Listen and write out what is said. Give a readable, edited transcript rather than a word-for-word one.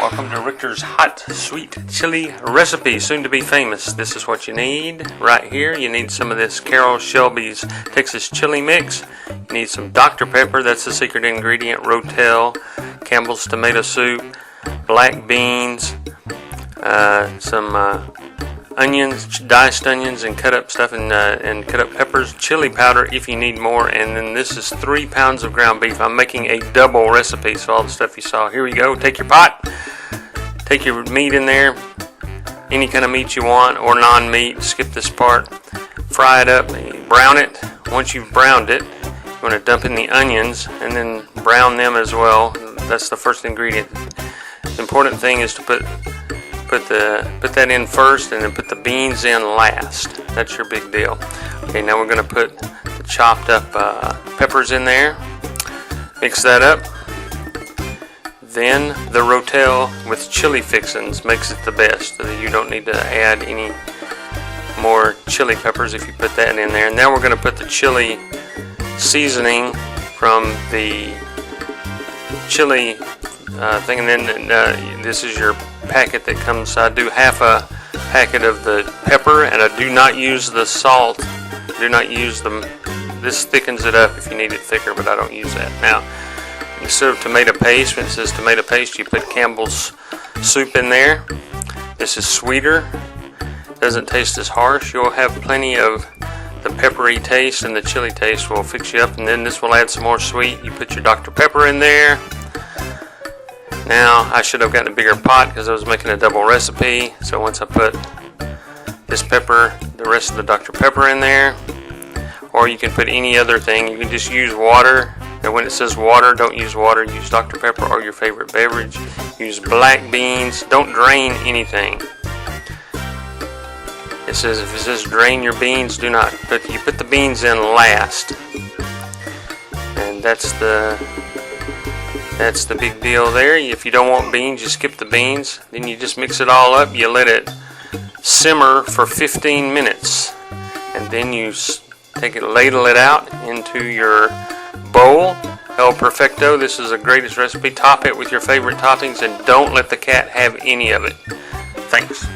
Welcome to Richter's hot, sweet chili recipe, soon to be famous. This is what you need right here. You need some of this Shelby's Texas chili mix. You need some Dr. Pepper, that's the secret ingredient, Ro-Tel, Campbell's tomato soup, black beans, some onions, diced onions, and cut up stuff, and cut up peppers, chili powder if you need more, and then this is 3 pounds of ground beef. I'm making a double recipe, so all the stuff you saw. Here we go. Take your pot, take your meat in there, any kind of meat you want or non-meat. Skip this part. Fry it up, brown it. Once you've browned it, you want to dump in the onions and then brown them as well. That's the first ingredient. The important thing is to put that in first and then put the beans in last. That's your big deal. Okay, now we're going to put the chopped up peppers in there. Mix that up. Then the Ro-Tel with chili fixins makes it the best. You don't need to add any more chili peppers if you put that in there. Now we're going to put the chili seasoning from the chili thing, and then this is your packet that comes. I do half a packet of the pepper, and I do not use the salt. Do not use them. This thickens it up if you need it thicker, but I don't use that. Now, instead of tomato paste, when it says tomato paste, you put Campbell's soup in there. This is sweeter. Doesn't taste as harsh. You'll have plenty of the peppery taste, and the chili taste will fix you up, and then this will add some more sweet. You put your Dr. Pepper in there. Now, I should have gotten a bigger pot because I was making a double recipe. So once I put this pepper, the rest of the Dr. Pepper in there, or you can put any other thing. You can just use water. And when it says water, don't use water. Use Dr. Pepper or your favorite beverage. Use black beans. Don't drain anything. It says, if it says drain your beans, do not. But you put the beans in last. And that's the big deal there. If you don't want beans, you skip the beans. Then you just mix it all up. You let it simmer for 15 minutes. And then you take it, ladle it out into your bowl. El Perfecto. This is the greatest recipe. Top it with your favorite toppings, and don't let the cat have any of it. Thanks.